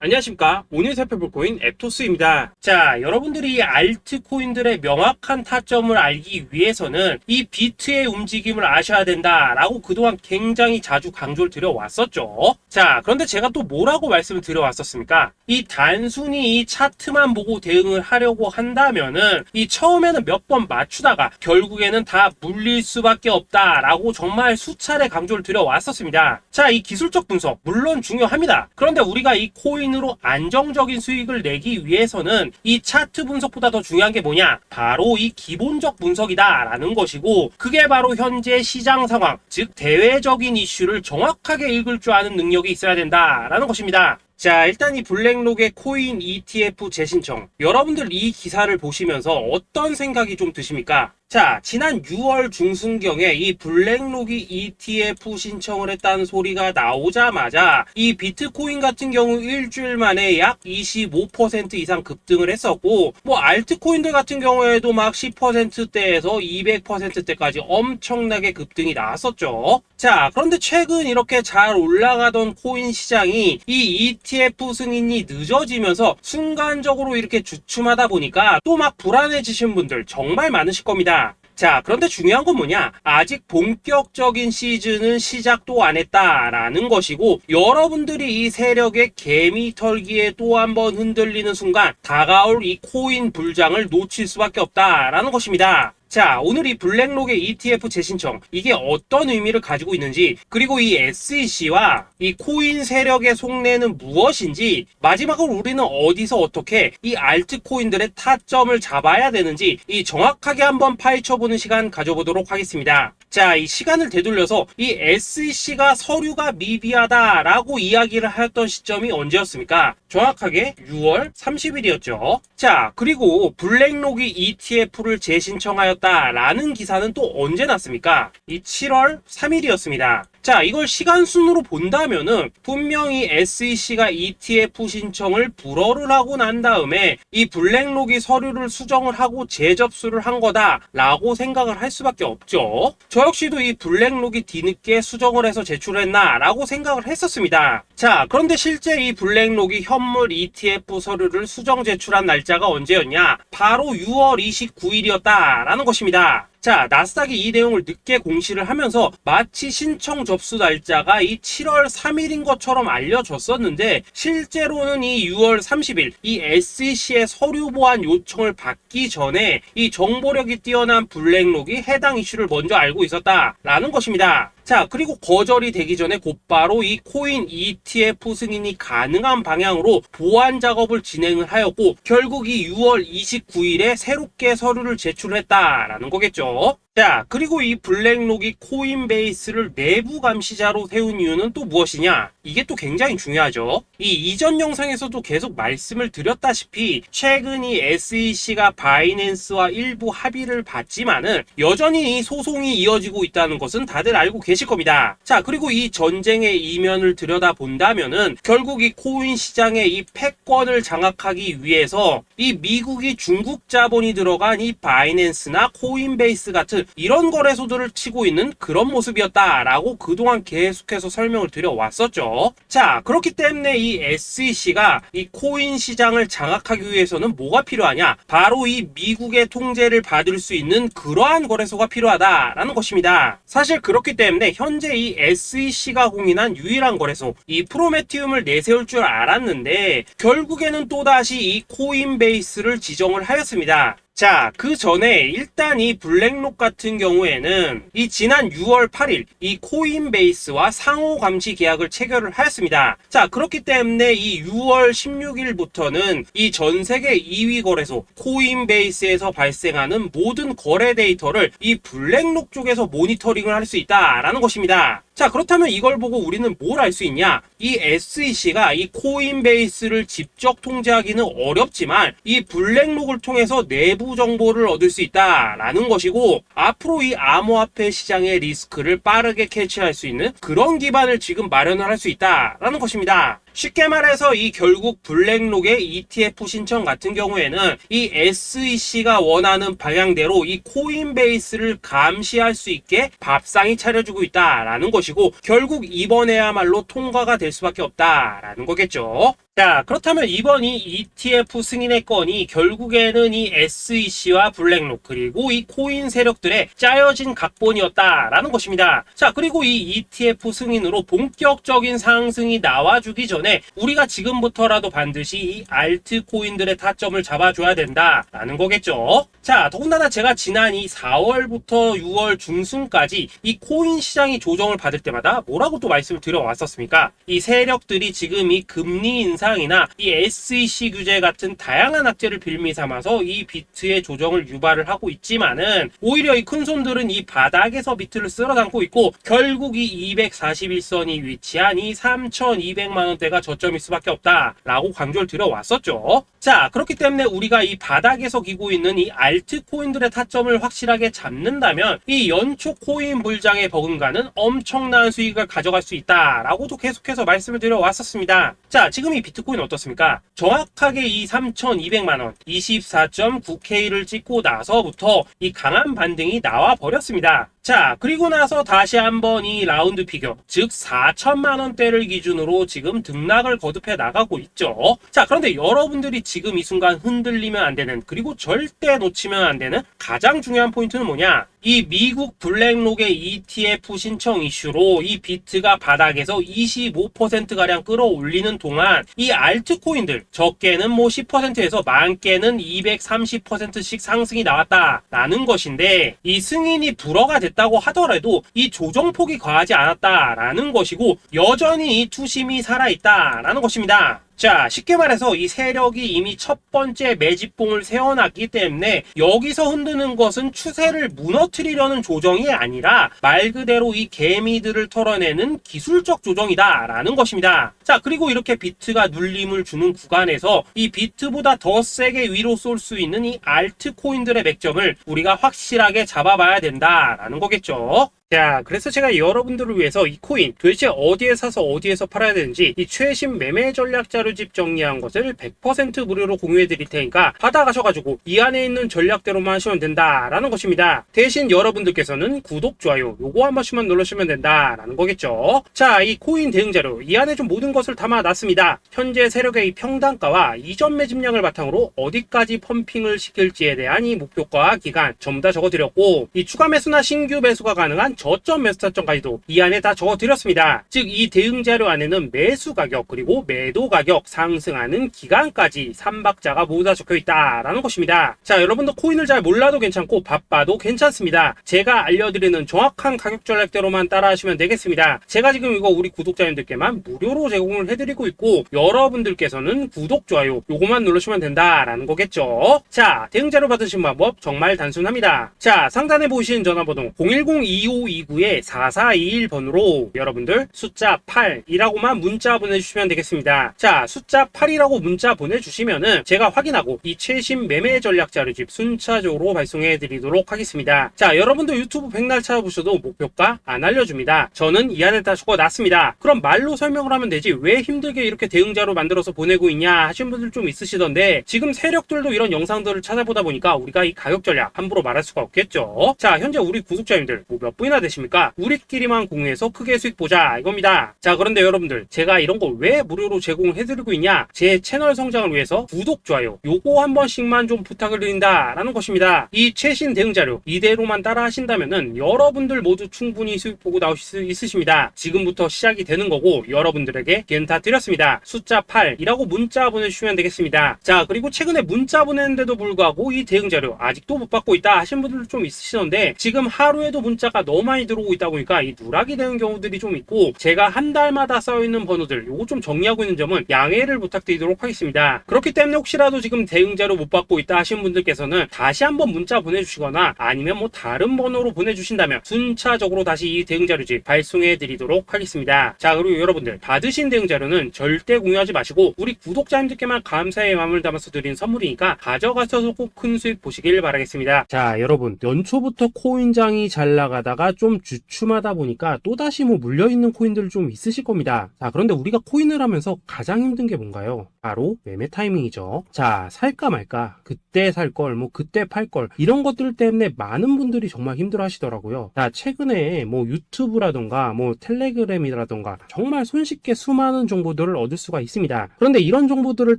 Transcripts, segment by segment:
안녕하십니까. 오늘 살펴볼 코인 앱토스입니다. 자, 여러분들이 알트코인들의 명확한 타점을 알기 위해서는 이 비트의 움직임을 아셔야 된다라고 그동안 굉장히 자주 강조를 드려왔었죠. 자, 그런데 제가 또 뭐라고 말씀을 드려왔었습니까? 이 단순히 이 차트만 보고 대응을 하려고 한다면은 이 처음에는 몇 번 맞추다가 결국에는 다 물릴 수밖에 없다라고 정말 수차례 강조를 드려왔었습니다. 자, 이 기술적 분석 물론 중요합니다. 그런데 우리가 이 코인으로 안정적인 수익을 내기 위해서는 이 차트 분석보다 더 중요한 게 뭐냐? 바로 이 기본적 분석이다 라는 것이고, 그게 바로 현재 시장 상황, 즉 대외적인 이슈를 정확하게 읽을 줄 아는 능력이 있어야 된다라는 것입니다. 자, 일단 이 블랙록의 코인 ETF 재신청, 여러분들 이 기사를 보시면서 어떤 생각이 좀 드십니까? 자, 지난 6월 중순경에 이 블랙록이 ETF 신청을 했다는 소리가 나오자마자 이 비트코인 같은 경우 일주일 만에 약 25% 이상 급등을 했었고, 뭐 알트코인들 같은 경우에도 막 10%대에서 200%대까지 엄청나게 급등이 나왔었죠. 자, 그런데 최근 이렇게 잘 올라가던 코인 시장이 이 ETF 승인이 늦어지면서 순간적으로 이렇게 주춤하다 보니까 또 막 불안해지신 분들 정말 많으실 겁니다. 자, 그런데 중요한 건 뭐냐? 아직 본격적인 시즌은 시작도 안 했다라는 것이고, 여러분들이 이 세력의 개미 털기에 또 한 번 흔들리는 순간 다가올 이 코인 불장을 놓칠 수밖에 없다라는 것입니다. 자, 오늘 이 블랙록의 ETF 재신청, 이게 어떤 의미를 가지고 있는지, 그리고 이 SEC와 이 코인 세력의 속내는 무엇인지, 마지막으로 우리는 어디서 어떻게 이 알트코인들의 타점을 잡아야 되는지 이 정확하게 한번 파헤쳐보는 시간 가져보도록 하겠습니다. 자, 이 시간을 되돌려서 이 SEC가 서류가 미비하다라고 이야기를 하였던 시점이 언제였습니까? 정확하게 6월 30일이었죠. 자, 그리고 블랙록이 ETF를 재신청하였다라는 기사는 또 언제 났습니까? 이 7월 3일이었습니다. 자, 이걸 시간순으로 본다면은 분명히 SEC가 ETF 신청을 불허를 하고 난 다음에 이 블랙록이 서류를 수정을 하고 재접수를 한 거다라고 생각을 할 수밖에 없죠. 저 역시도 이 블랙록이 뒤늦게 수정을 해서 제출했나라고 생각을 했었습니다. 자, 그런데 실제 이 블랙록이 현물 ETF 서류를 수정 제출한 날짜가 언제였냐? 바로 6월 29일이었다라는 것입니다. 자, 나스닥이 이 내용을 늦게 공시를 하면서 마치 신청 접수 날짜가 이 7월 3일인 것처럼 알려졌었는데, 실제로는 이 6월 30일 이 SEC의 서류 보완 요청을 받기 전에 이 정보력이 뛰어난 블랙록이 해당 이슈를 먼저 알고 있었다라는 것입니다. 자, 그리고 거절이 되기 전에 곧바로 이 코인 ETF 승인이 가능한 방향으로 보완 작업을 진행을 하였고, 결국 이 6월 29일에 새롭게 서류를 제출했다라는 거겠죠. 자, 그리고 이 블랙록이 코인베이스를 내부 감시자로 세운 이유는 또 무엇이냐? 이게 또 굉장히 중요하죠. 이 이전 영상에서도 계속 말씀을 드렸다시피 최근 이 SEC가 바이낸스와 일부 합의를 봤지만은 여전히 이 소송이 이어지고 있다는 것은 다들 알고 계실 겁니다. 자, 그리고 이 전쟁의 이면을 들여다본다면은 결국 이 코인 시장의 이 패권을 장악하기 위해서 이 미국이 중국 자본이 들어간 이 바이낸스나 코인베이스 같은 이런 거래소들을 치고 있는 그런 모습이었다라고 그동안 계속해서 설명을 드려왔었죠. 자, 그렇기 때문에 이 SEC가 이 코인 시장을 장악하기 위해서는 뭐가 필요하냐? 바로 이 미국의 통제를 받을 수 있는 그러한 거래소가 필요하다라는 것입니다. 사실 그렇기 때문에 현재 이 SEC가 공인한 유일한 거래소, 이 프로메티움을 내세울 줄 알았는데 결국에는 또다시 이 코인베이스를 지정을 하였습니다. 자, 그 전에 일단 이 블랙록 같은 경우에는 이 지난 6월 8일 이 코인베이스와 상호 감시 계약을 체결을 하였습니다. 자, 그렇기 때문에 이 6월 16일부터는 이 전 세계 2위 거래소 코인베이스에서 발생하는 모든 거래 데이터를 이 블랙록 쪽에서 모니터링을 할 수 있다라는 것입니다. 자, 그렇다면 이걸 보고 우리는 뭘 알 수 있냐? 이 SEC가 이 코인베이스를 직접 통제하기는 어렵지만 이 블랙록을 통해서 내부 정보를 얻을 수 있다라는 것이고, 앞으로 이 암호화폐 시장의 리스크를 빠르게 캐치할 수 있는 그런 기반을 지금 마련을 할 수 있다라는 것입니다. 쉽게 말해서 이 결국 블랙록의 ETF 신청 같은 경우에는 이 SEC가 원하는 방향대로 이 코인베이스를 감시할 수 있게 밥상이 차려주고 있다라는 것이고, 결국 이번에야말로 통과가 될 수밖에 없다라는 거겠죠. 자, 그렇다면 이번 이 ETF 승인의 건이 결국에는 이 SEC와 블랙록 그리고 이 코인 세력들의 짜여진 각본이었다라는 것입니다. 자, 그리고 이 ETF 승인으로 본격적인 상승이 나와주기 전에 우리가 지금부터라도 반드시 이 알트코인들의 타점을 잡아줘야 된다라는 거겠죠. 자, 더군다나 제가 지난 이 4월부터 6월 중순까지 이 코인 시장이 조정을 받을 때마다 뭐라고 또 말씀을 드려왔었습니까? 이 세력들이 지금 이 금리 인상이나 이 SEC 규제 같은 다양한 악재를 빌미 삼아서 이 비트의 조정을 유발을 하고 있지만은 오히려 이 큰손들은 이 바닥에서 비트를 쓸어 담고 있고 결국 이 241선이 위치한 이 3,200만 원대가 저점일 수밖에 없다라고 강조를 드려왔었죠. 자, 그렇기 때문에 우리가 이 바닥에서 기고 있는 이 알트코인들의 타점을 확실하게 잡는다면 이 연초 코인 물장에 버금가는 엄청난 수익을 가져갈 수 있다라고도 계속해서 말씀을 드려왔었습니다. 자, 지금 이 비트코인 어떻습니까? 정확하게 이 3,200만 원 24.9K를 찍고 나서부터 이 강한 반등이 나와 버렸습니다. 자, 그리고 나서 다시 한번 이 라운드 피겨, 즉 4천만 원대를 기준으로 지금 등락을 거듭해 나가고 있죠. 자, 그런데 여러분들이 지금 이 순간 흔들리면 안 되는, 그리고 절대 놓치면 안 되는 가장 중요한 포인트는 뭐냐? 이 미국 블랙록의 ETF 신청 이슈로 이 비트가 바닥에서 25%가량 끌어올리는 동안 이 알트코인들 적게는 뭐 10%에서 많게는 230%씩 상승이 나왔다라는 것인데, 이 승인이 불허가 됐다고 하더라도 이 조정폭이 과하지 않았다라는 것이고 여전히 이 투심이 살아있다라는 것입니다. 자, 쉽게 말해서 이 세력이 이미 첫 번째 매집봉을 세워놨기 때문에 여기서 흔드는 것은 추세를 무너뜨리려는 조정이 아니라 말 그대로 이 개미들을 털어내는 기술적 조정이다라는 것입니다. 자, 그리고 이렇게 비트가 눌림을 주는 구간에서 이 비트보다 더 세게 위로 쏠 수 있는 이 알트코인들의 맥점을 우리가 확실하게 잡아봐야 된다라는 거겠죠. 자, 그래서 제가 여러분들을 위해서 이 코인 도대체 어디에 사서 어디에서 팔아야 되는지 이 최신 매매 전략 자료집 정리한 것을 100% 무료로 공유해 드릴 테니까 받아가셔가지고 이 안에 있는 전략대로만 하시면 된다라는 것입니다. 대신 여러분들께서는 구독, 좋아요 요거 한 번씩만 눌러주시면 된다라는 거겠죠. 자, 이 코인 대응 자료 이 안에 좀 모든 것을 담아놨습니다. 현재 세력의 이 평단가와 이전 매집량을 바탕으로 어디까지 펌핑을 시킬지에 대한 이 목표가 기간 전부 다 적어드렸고, 이 추가 매수나 신규 매수가 가능한 저점 매수 타점까지도 이 안에 다 적어드렸습니다. 즉 이 대응 자료 안에는 매수 가격 그리고 매도 가격, 상승하는 기간까지 3박자가 모두 다 적혀있다라는 것입니다. 자, 여러분도 코인을 잘 몰라도 괜찮고 바빠도 괜찮습니다. 제가 알려드리는 정확한 가격 전략대로만 따라하시면 되겠습니다. 제가 지금 이거 우리 구독자님들께만 무료로 제공을 해드리고 있고 여러분들께서는 구독, 좋아요 요거만 누르시면 된다라는 거겠죠. 자, 대응 자료 받으신 방법 정말 단순합니다. 자, 상단에 보이시는 전화번호 010-2529-4421번으로 여러분들 숫자 8이라고만 문자 보내주시면 되겠습니다. 자, 숫자 8이라고 문자 보내주시면은 제가 확인하고 이 최신 매매 전략 자료집 순차적으로 발송해 드리도록 하겠습니다. 자, 여러분도 유튜브 백날 찾아보셔도 목표가 안 알려줍니다. 저는 이 안에 다 적어놨습니다. 그럼 말로 설명을 하면 되지 왜 힘들게 이렇게 대응자로 만들어서 보내고 있냐 하신 분들 좀 있으시던데, 지금 세력들도 이런 영상들을 찾아보다 보니까 우리가 이 가격 전략 함부로 말할 수가 없겠죠. 자, 현재 우리 구독자님들 뭐 몇 분이나 되십니까? 우리끼리만 공유해서 크게 수익 보자 이겁니다. 자, 그런데 여러분들 제가 이런 거 왜 무료로 제공해드리고 있냐? 제 채널 성장을 위해서 구독, 좋아요 요거 한 번씩만 좀 부탁을 드린다라는 것입니다. 이 최신 대응 자료 이대로만 따라 하신다면은 여러분들 모두 충분히 수익 보고 나오실 수 있으십니다. 지금부터 시작이 되는 거고 여러분들에게 기회는 다 드렸습니다. 숫자 8이라고 문자 보내주시면 되겠습니다. 자, 그리고 최근에 문자 보냈는데도 불구하고 이 대응 자료 아직도 못 받고 있다 하신 분들도 좀 있으시던데, 지금 하루에도 문자가 너무 많이 들어오고 있다 보니까 이 누락이 되는 경우들이 좀 있고, 제가 한 달마다 써있는 번호들 요거 좀 정리하고 있는 점은 양해를 부탁드리도록 하겠습니다. 그렇기 때문에 혹시라도 지금 대응 자료 못 받고 있다 하신 분들께서는 다시 한번 문자 보내주시거나 아니면 뭐 다른 번호로 보내주신다면 순차적으로 다시 이 대응 자료집 발송해 드리도록 하겠습니다. 자, 그리고 여러분들 받으신 대응 자료는 절대 공유하지 마시고 우리 구독자님들께만 감사의 마음을 담아서 드린 선물이니까 가져가셔서 꼭 큰 수익 보시길 바라겠습니다. 자, 여러분 연초부터 코인장이 잘 나가다가 좀 주춤하다 보니까 또다시 뭐 물려있는 코인들 좀 있으실 겁니다. 자, 그런데 우리가 코인을 하면서 가장 힘든 게 뭔가요? 바로 매매 타이밍이죠. 자, 살까 말까, 그때 살 걸, 뭐 그때 팔 걸, 이런 것들 때문에 많은 분들이 정말 힘들어 하시더라고요. 자, 최근에 뭐 유튜브라던가 뭐 텔레그램이라던가 정말 손쉽게 수많은 정보들을 얻을 수가 있습니다. 그런데 이런 정보들을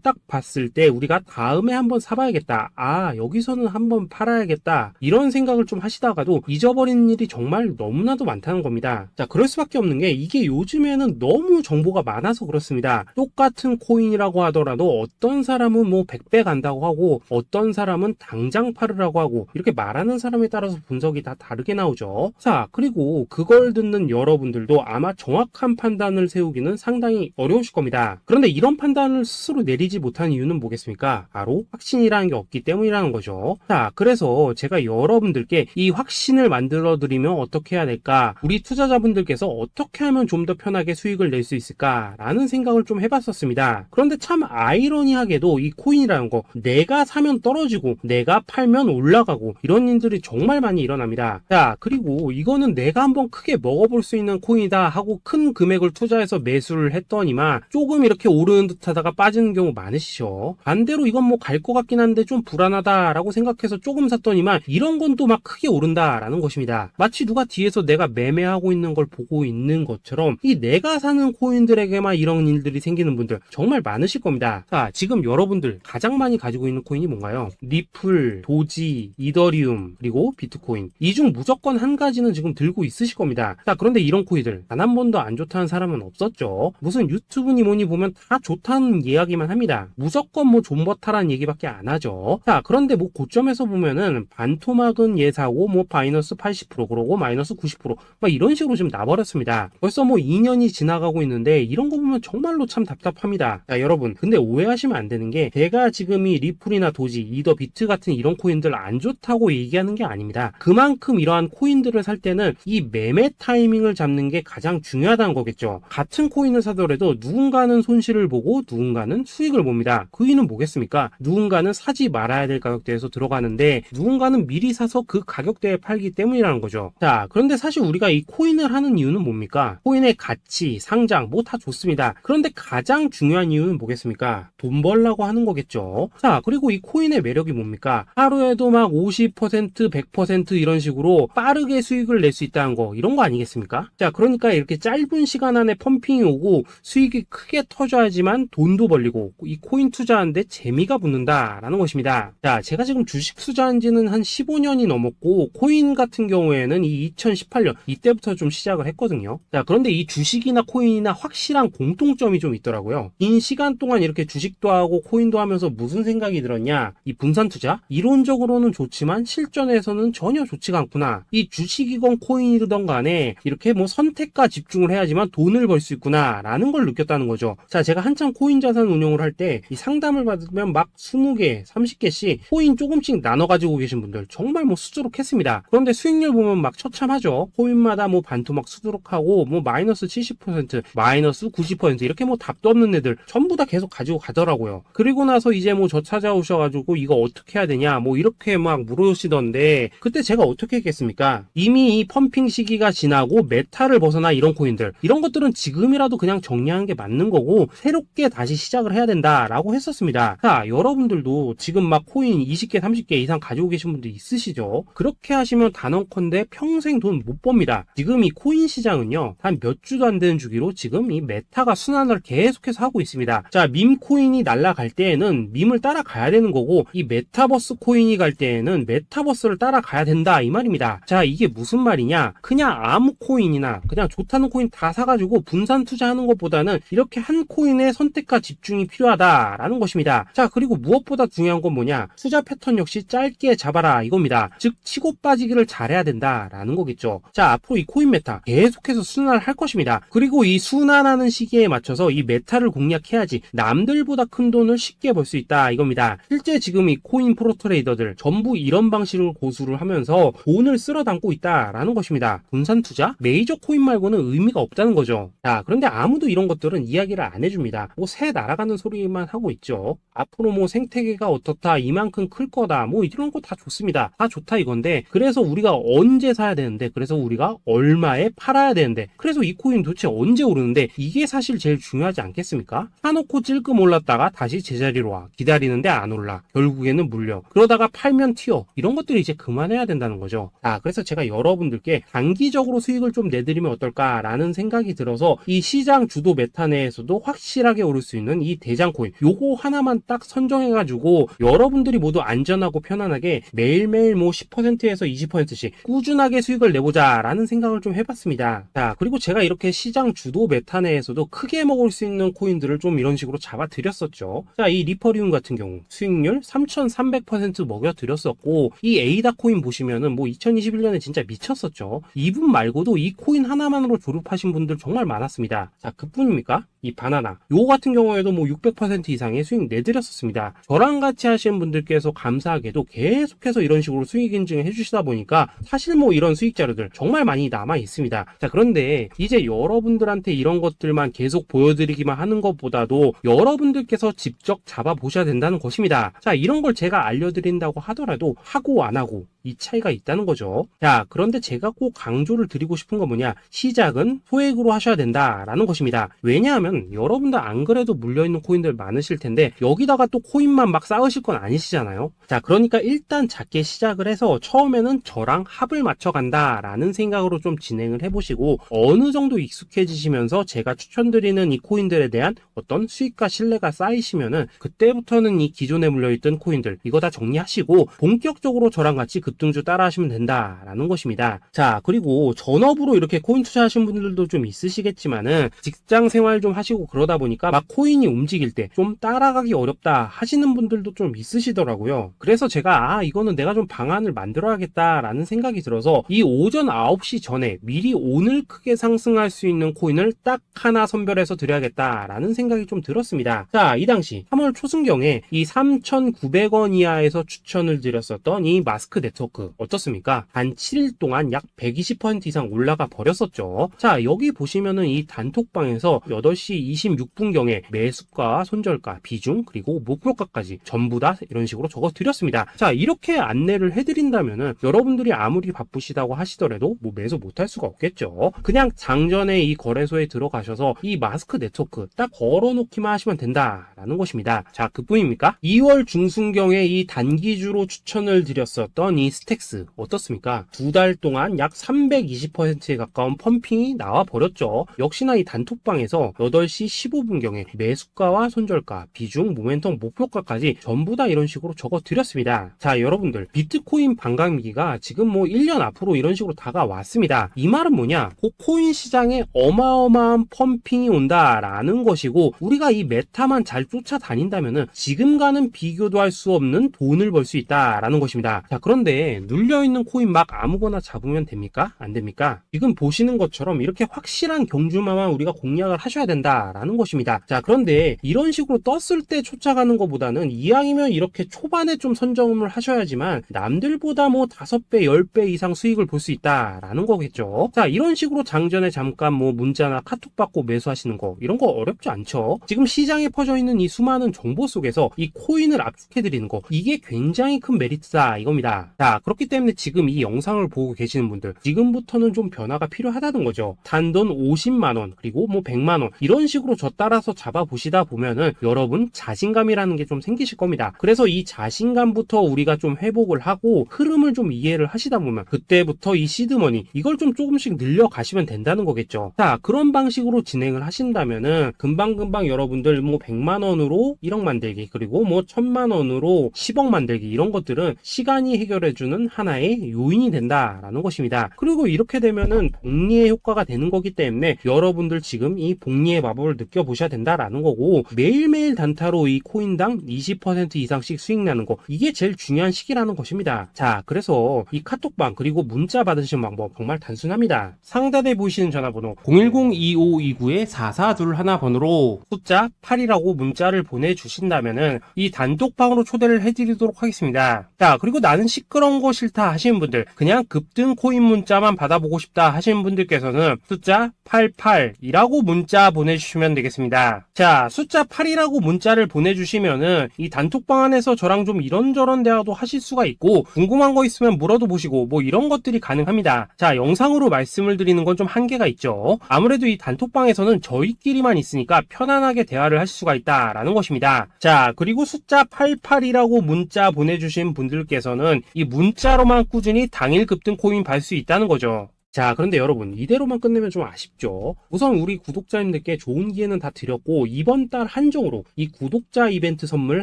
딱 봤을 때 우리가 다음에 한번 사봐야겠다, 아 여기서는 한번 팔아야겠다, 이런 생각을 좀 하시다가도 잊어버리는 일이 정말 너무나도 많다는 겁니다. 자, 그럴 수밖에 없는 게 이게 요즘에는 너무 정보가 많아서 그렇습니다. 똑같은 코인이라고 하더라도 어떤 사람은 뭐 100배 간다고 하고 어떤 사람은 당장 팔으라고 하고, 이렇게 말하는 사람에 따라서 분석이 다 다르게 나오죠. 자, 그리고 그걸 듣는 여러분들도 아마 정확한 판단을 세우기는 상당히 어려우실 겁니다. 그런데 이런 판단을 스스로 내리지 못한 이유는 뭐겠습니까? 바로 확신이라는 게 없기 때문이라는 거죠. 자, 그래서 제가 여러분들께 이 확신을 만들어 드리면 어떻게 해야 될까, 우리 투자자분들께서 어떻게 하면 좀 더 편하게 수익을 낼 수 있을까 라는 생각을 좀 해봤었습니다. 그런데 참 아이러니하게도 이 코인이라는 거, 내가 사면 떨어지고 내가 팔면 올라가고 이런 일들이 정말 많이 일어납니다. 자, 그리고 이거는 내가 한번 크게 먹어볼 수 있는 코인이다 하고 큰 금액을 투자해서 매수를 했더니만 조금 이렇게 오르는 듯 하다가 빠지는 경우 많으시죠. 반대로 이건 뭐 갈 것 같긴 한데 좀 불안하다라고 생각해서 조금 샀더니만 이런 건 또 막 크게 오른다라는 것입니다. 마치 누가 뒤에서 내가 매매하고 있는 걸 보고 있는 것처럼 이 내가 사는 코인들에게만 이런 일들이 생기는 분들 정말 많으실 겁니다. 자, 지금 여러분들 가장 많이 가지고 있는 코인이 뭔가요? 리플, 도지, 이더리움, 그리고 비트코인. 이 중 무조건 한 가지는 지금 들고 있으실 겁니다. 자, 그런데 이런 코인들 단 한 번도 안 좋다는 사람은 없었죠. 무슨 유튜브니 뭐니 보면 다 좋다는 이야기만 합니다. 무조건 뭐 존버타라는 얘기밖에 안 하죠. 자, 그런데 뭐 고점에서 보면은 반토막은 예사고 뭐 마이너스 80% 그러고 마이너스 90% 막 이런 식으로 지금 나버렸습니다. 벌써 뭐 2년이 지나가고 있는데 이런 거 보면 정말로 참 답답합니다. 자, 여러분, 근데 오해하시면 안 되는 게 제가 지금 이 리플이나 도지, 이더, 비트 같은 이런 코인들 안 좋다고 얘기하는 게 아닙니다. 그만큼 이러한 코인들을 살 때는 이 매매 타이밍을 잡는 게 가장 중요하다는 거겠죠. 같은 코인을 사더라도 누군가는 손실을 보고 누군가는 수익을 봅니다. 그 이유는 뭐겠습니까? 누군가는 사지 말아야 될 가격대에서 들어가는데 누군가는 미리 사서 그 가격대에 팔기 때문이라는 거죠. 자, 그런데 사실 우리가 이 코인을 하는 이유는 뭡니까? 코인의 가치, 상장 뭐 다 좋습니다. 그런데 가장 중요한 이유는 뭐겠습니까? 돈 벌라고 하는 거겠죠. 자, 그리고 이 코인의 매력이 뭡니까? 하루에도 막 50%, 100% 이런 식으로 빠르게 수익을 낼 수 있다는 거, 이런 거 아니겠습니까? 자, 그러니까 이렇게 짧은 시간 안에 펌핑이 오고 수익이 크게 터져야지만 돈도 벌리고 이 코인 투자하는데 재미가 붙는다라는 것입니다. 자, 제가 지금 주식 투자한 지는 한 15년이 넘었고 코인 같은 경우에는 이 2018년 이때부터 좀 시작을 했거든요. 자, 그런데 이 주식이나 코인이나 확실한 공통점이 좀 있더라고요. 긴 시간 동안 이렇게 주식도 하고 코인도 하면서 무슨 생각이 들었냐? 이 분산 투자? 이론적으로는 좋지만 실전에서는 전혀 좋지가 않구나. 이 주식이건 코인이든 간에 이렇게 뭐 선택과 집중을 해야지만 돈을 벌 수 있구나 라는 걸 느꼈다는 거죠. 자, 제가 한참 코인 자산 운용을 할 때 이 상담을 받으면 막 20개, 30개씩 코인 조금씩 나눠 가지고 계신 분들 정말 뭐 수두룩했습니다. 그런데 수익률 보면 막 처참하죠. 코인마다 뭐 반토막 수두룩하고 뭐 마이너스 70%, 마이너스 90% 이렇게 뭐 답도 없는 애들 전부 다 계속 가지고 가더라고요. 그리고 나서 이제 뭐 저 찾아오셔가지고 이거 어떻게 해야 되냐 뭐 이렇게 막 물으시던데 그때 제가 어떻게 했겠습니까? 이미 이 펌핑 시기가 지나고 메타를 벗어나 이런 코인들, 이런 것들은 지금이라도 그냥 정리하는 게 맞는 거고 새롭게 다시 시작을 해야 된다라고 했었습니다. 자, 여러분들도 지금 막 코인 20개, 30개 이상 가지고 계신 분들 있으시죠? 그렇게 하시면 단언컨대 평생 돈 못 법니다. 지금 이 코인 시장은요, 한 몇 주도 안 되는 주기로 지금 이 메타가 순환을 계속해서 하고 있습니다. 자, 밈 코인이 날아갈 때에는 밈을 따라가야 되는 거고 이 메타버스 코인이 갈 때에는 메타버스를 따라가야 된다 이 말입니다. 자, 이게 무슨 말이냐? 그냥 아무 코인이나 그냥 좋다는 코인 다 사가지고 분산 투자하는 것보다는 이렇게 한 코인의 선택과 집중이 필요하다라는 것입니다. 자, 그리고 무엇보다 중요한 건 뭐냐? 투자 패턴 역시 짧게 잡아라 이겁니다. 즉 치고 빠지기를 잘해야 된다라는 거겠죠. 자, 앞으로 이 코인 메타 계속해서 순환을 할 것입니다. 그리고 이 순환하는 시기에 맞춰서 이 메타를 공략해야지 남들보다 큰 돈을 쉽게 벌 수 있다 이겁니다. 실제 지금 이 코인 프로 트레이더들 전부 이런 방식을 고수를 하면서 돈을 쓸어 담고 있다라는 것입니다. 분산 투자? 메이저 코인 말고는 의미가 없다는 거죠. 자, 그런데 아무도 이런 것들은 이야기를 안 해줍니다. 뭐 새 날아가는 소리만 하고 있죠. 앞으로 뭐 생태계가 어떻다, 이만큼 클 거다, 뭐 이런 거 다 좋습니다. 다 좋다 이건데 그래서 우리가 언제 사야 되는데, 그래서 우리가 얼마에 팔아야 되는데, 그래서 이 코인 도대체 언제 오르는데, 이게 사실 제일 중요하지 않겠습니까? 사놓고 찔끔 올랐다가 다시 제자리로 와. 기다리는데 안 올라. 결국에는 물려. 그러다가 팔면 튀어. 이런 것들을 이제 그만해야 된다는 거죠. 그래서 제가 여러분들께 단기적으로 수익을 좀 내드리면 어떨까라는 생각이 들어서 이 시장 주도 메타 내에서도 확실하게 오를 수 있는 이 대장코인 요거 하나만 딱 선정해가지고 여러분들이 모두 안전하고 편안하게 매일매일 뭐 10%에서 20%씩 꾸준하게 수익을 내보자 라는 생각을 좀 해봤습니다. 자, 그리고 제가 이렇게 시장 주도 메타 내에서도 크게 먹을 수 있는 코인들을 좀 이런 식으로 잡아드렸었죠. 자, 이 리퍼리움 같은 경우 수익률 3300% 먹여드렸었고, 이 에이다 코인 보시면은 뭐 2021년에 진짜 미쳤었죠. 이분 말고도 이 코인 하나만으로 졸업하신 분들 정말 많았습니다. 자, 그뿐입니까? 이 바나나 요거 같은 경우에도 뭐 600% 이상의 수익 내드렸었습니다. 저랑 같이 하시는 분들께서 감사하게도 계속해서 이런 식으로 수익 인증을 해주시다 보니까 사실 뭐 이런 수익 자료들 정말 많이 남아 있습니다. 자, 그런데 이제 여러분들한테 이런 것들만 계속 보여드리기만 하는 것보다도 여러분들께서 직접 잡아보셔야 된다는 것입니다. 자, 이런 걸 제가 알려드린다고 하더라도 하고 안 하고 이 차이가 있다는 거죠. 자, 그런데 제가 꼭 강조를 드리고 싶은 건 뭐냐, 시작은 소액으로 하셔야 된다라는 것입니다. 왜냐하면 여러분들 안 그래도 물려있는 코인들 많으실 텐데 여기다가 또 코인만 막 쌓으실 건 아니시잖아요. 자, 그러니까 일단 작게 시작을 해서 처음에는 저랑 합을 맞춰 간다라는 생각으로 좀 진행을 해보시고 어느 정도 익숙해지시면서 제가 추천드리는 이 코인들에 대한 어떤 수익과 신뢰가 쌓이시면은 그때부터는 이 기존에 물려있던 코인들 이거 다 정리하시고 본격적으로 저랑 같이 급등주 따라 하시면 된다라는 것입니다. 자, 그리고 전업으로 이렇게 코인 투자하시는 분들도 좀 있으시겠지만은 직장 생활 좀 하시고 그러다 보니까 막 코인이 움직일 때 좀 따라가기 어렵다 하시는 분들도 좀 있으시더라고요. 그래서 제가 이거는 내가 좀 방안을 만들어야겠다라는 생각이 들어서 이 오전 9시 전에 미리 오늘 크게 상승할 수 있는 코인을 딱 하나 선별해서 드려야겠다라는 생각이 좀 들었습니다. 자, 이 당시 3월 초순경에 이 3,900원 이하에서 추천을 드렸었던 이 마스크 네트워크 어떻습니까? 단 7일 동안 약 120% 이상 올라가 버렸었죠. 자, 여기 보시면은 이 단톡방에서 8시 26분경에 매수가, 손절가, 비중, 그리고 목표가까지 전부 다 이런 식으로 적어 드렸습니다. 자, 이렇게 안내를 해드린다면은 여러분들이 아무리 바쁘시다고 하시더라도 뭐 매수 못할 수가 없겠죠. 그냥 장전에 이 거래소에 들어가셔서 이 마스크 네트워크 딱 걸어놓기만 하시면 된다라는 것입니다. 자, 그뿐입니까? 2월 중순경에 이 단기주로 추천을 드렸었던 이 스택스 어떻습니까? 2달 동안 약 320%에 가까운 펌핑이 나와 버렸죠. 역시나 이 단톡방에서 8시 15분경에 매수가와 손절가, 비중, 모멘텀, 목표가까지 전부 다 이런 식으로 적어 드렸습니다. 자, 여러분들 비트코인 반감기가 지금 뭐 1년 앞으로 이런 식으로 다가왔습니다. 이 말은 뭐냐? 코인 시장에 어마어마한 펌핑이 온다라는 것이고 우리가 이 메타만 잘 쫓아다닌다면은 지금과는 비교도 할 수 없는 돈을 벌 수 있다라는 것입니다. 자, 그런데 눌려있는 코인 막 아무거나 잡으면 됩니까? 안 됩니까? 지금 보시는 것처럼 이렇게 확실한 경주마만 우리가 공략을 하셔야 된다라는 것입니다. 자, 그런데 이런 식으로 떴을 때 쫓아가는 것보다는 이왕이면 이렇게 초반에 좀 선점을 하셔야지만 남들보다 뭐 5배, 10배 이상 수익을 볼 수 있다라는 거겠죠. 자, 이런 식으로 장전에 잠깐 뭐 문자나 카톡 받고 매수하시는 거 이런 거 어렵지 않죠. 지금 시장에 퍼져 있는 이 수많은 정보 속에서 이 코인을 압축해드리는 거 이게 굉장히 큰 메리트다 이겁니다. 자, 그렇기 때문에 지금 이 영상을 보고 계시는 분들 지금부터는 좀 변화가 필요하다는 거죠. 단돈 50만원 그리고 뭐 100만원 이런 식으로 저 따라서 잡아보시다 보면은 여러분 자신감이라는 게 좀 생기실 겁니다. 그래서 이 자신감부터 우리가 좀 회복을 하고 흐름을 좀 이해를 하시다 보면 그때부터 이 시드머니 이걸 좀 조금씩 늘려가시면 된다는 거겠죠. 자, 그런 방식으로 진행을 하신다면은 금방금방 여러분들 뭐 100만원으로 1억 만들기 그리고 뭐 1000만원으로 10억 만들기 이런 것들은 시간이 해결해주는 하나의 요인이 된다라는 것입니다. 그리고 이렇게 되면은 복리의 효과가 되는 거기 때문에 여러분들 지금 이 복리의 마법을 느껴보셔야 된다라는 거고 매일매일 단타로 이 코인당 20% 이상씩 수익 나는 거 이게 제일 중요한 시기라는 것입니다. 자, 그래서 이 카톡방 그리고 문자 받으시는 방법 정말 단순합니다. 상단에 보이시는 전화번호 010-2529-4421 번호로 숫자 8이라고 문자를 보내주신다면은 이 단톡방으로 초대를 해드리도록 하겠습니다. 자, 그리고 나는 시끄러운 거 싫다 하시는 분들 그냥 급등 코인 문자만 받아보고 싶다 하시는 분들께서는 숫자 88이라고 문자 보내 보내주시면 되겠습니다. 자, 숫자 8이라고 문자를 보내주시면은 이 단톡방 안에서 저랑 좀 이런저런 대화도 하실 수가 있고, 궁금한 거 있으면 물어도 보시고 뭐 이런 것들이 가능합니다. 자, 영상으로 말씀을 드리는 건 좀 한계가 있죠. 아무래도 이 단톡방에서는 저희끼리만 있으니까 편안하게 대화를 할 수가 있다라는 것입니다. 자, 그리고 숫자 88이라고 문자 보내주신 분들께서는 이 문자로만 꾸준히 당일 급등 코인 받을 수 있다는 거죠. 자, 그런데 여러분, 이대로만 끝내면 좀 아쉽죠. 우선 우리 구독자님들께 좋은 기회는 다 드렸고, 이번 달 한정으로 이 구독자 이벤트 선물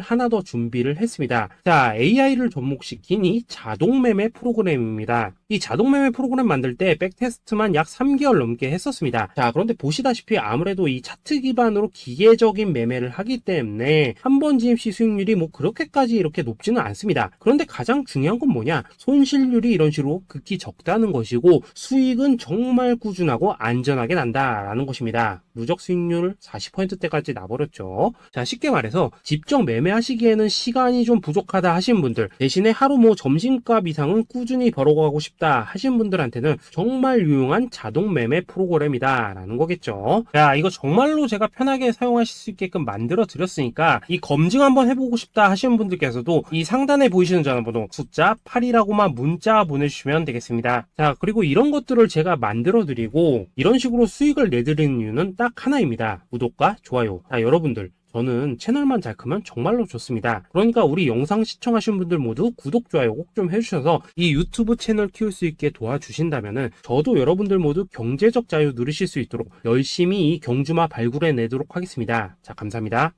하나 더 준비를 했습니다. 자, AI를 접목시킨 이 자동매매 프로그램입니다. 이 자동매매 프로그램 만들 때 백테스트만 약 3개월 넘게 했었습니다. 자, 그런데 보시다시피 아무래도 이 차트 기반으로 기계적인 매매를 하기 때문에 한 번 진입 시 수익률이 뭐 그렇게까지 이렇게 높지는 않습니다. 그런데 가장 중요한 건 뭐냐? 손실률이 이런 식으로 극히 적다는 것이고, 수익은 정말 꾸준하고 안전하게 난다라는 것입니다. 누적 수익률 40%대까지 나버렸죠. 자, 쉽게 말해서 직접 매매하시기에는 시간이 좀 부족하다 하신 분들, 대신에 하루 뭐 점심값 이상은 꾸준히 벌어가고 싶다 하신 분들한테는 정말 유용한 자동 매매 프로그램이다 라는 거겠죠. 자, 이거 정말로 제가 편하게 사용하실 수 있게끔 만들어 드렸으니까 이 검증 한번 해보고 싶다 하시는 분들께서도 이 상단에 보이시는 전화번호 숫자 8이라고만 문자 보내주시면 되겠습니다. 자, 그리고 이런 것들을 제가 만들어 드리고 이런 식으로 수익을 내드리는 이유는 딱 하나입니다. 구독과 좋아요. 자, 여러분들, 저는 채널만 잘 크면 정말로 좋습니다. 그러니까 우리 영상 시청하신 분들 모두 구독, 좋아요 꼭 좀 해주셔서 이 유튜브 채널 키울 수 있게 도와주신다면은 저도 여러분들 모두 경제적 자유 누리실 수 있도록 열심히 이 경주마 발굴해 내도록 하겠습니다. 자, 감사합니다.